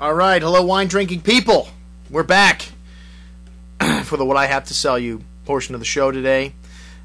All right, hello wine drinking people. We're back for the What I Have to Sell You portion of the show today.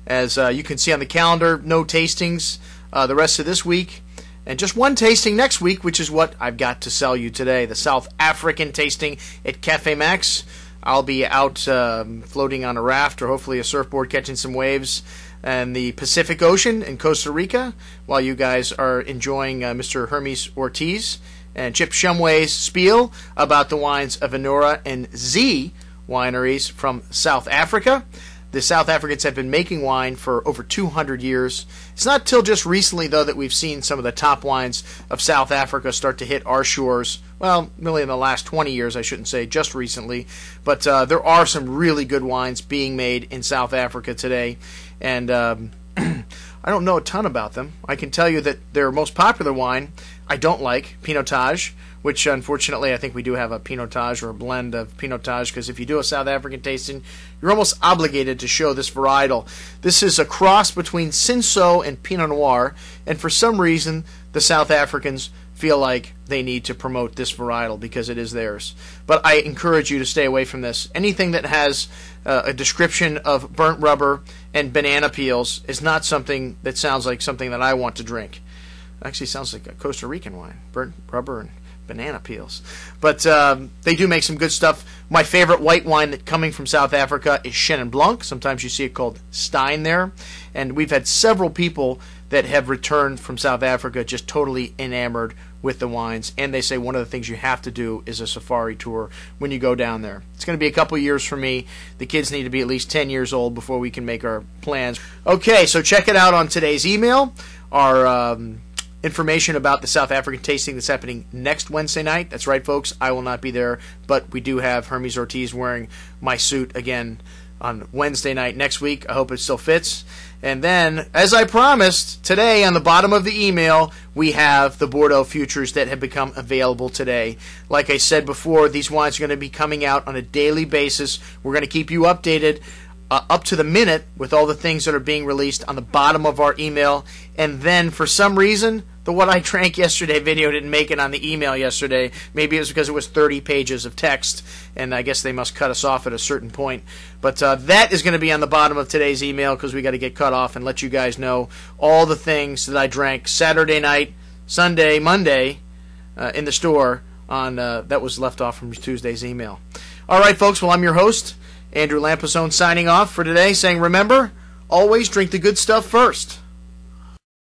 As you can see on the calendar, no tastings the rest of this week, and just one tasting next week, which is what I've got to sell you today, the South African tasting at Cafe Maxx. I'll be out floating on a raft or hopefully a surfboard catching some waves in the Pacific Ocean in Costa Rica while you guys are enjoying Mr. Hermes Ortiz and Chip Shumway's spiel about the wines of Anora and Z wineries from South Africa. The South Africans have been making wine for over 200 years. It's not till just recently, though, that we've seen some of the top wines of South Africa start to hit our shores. Well, really in the last 20 years, I shouldn't say just recently. But there are some really good wines being made in South Africa today. And I don't know a ton about them. I can tell you that their most popular wine I don't like, Pinotage, which unfortunately I think we do have a Pinotage or a blend of Pinotage, because if you do a South African tasting, you're almost obligated to show this varietal. This is a cross between Cinsault and Pinot Noir, and for some reason the South Africans feel like they need to promote this varietal because it is theirs. But I encourage you to stay away from this. Anything that has a description of burnt rubber and banana peels is not something that sounds like something that I want to drink. Actually sounds like a Costa Rican wine, burnt rubber and banana peels. But they do make some good stuff. My favorite white wine that coming from South Africa is Chenin Blanc. Sometimes you see it called Stein there. And we've had several people that have returned from South Africa just totally enamored with the wines. And they say one of the things you have to do is a safari tour when you go down there. It's going to be a couple years for me. The kids need to be at least 10 years old before we can make our plans. Okay, so check it out on today's email. Our information about the South African tasting that's happening next Wednesday night. That's right, folks. I will not be there, but we do have Hermes Ortiz wearing my suit again on Wednesday night next week. I hope it still fits. And then, as I promised, today on the bottom of the email, we have the Bordeaux Futures that have become available today. Like I said before, these wines are going to be coming out on a daily basis. We're going to keep you updated up to the minute with all the things that are being released on the bottom of our email. And then, for some reason, the What I Drank Yesterday video didn't make it on the email yesterday. Maybe it was because it was 30 pages of text, and I guess they must cut us off at a certain point. But that is going to be on the bottom of today's email because we got to get cut off and let you guys know all the things that I drank Saturday night, Sunday, Monday in the store on that was left off from Tuesday's email. All right, folks. Well, I'm your host, Andrew Lampasone, signing off for today, saying remember, always drink the good stuff first.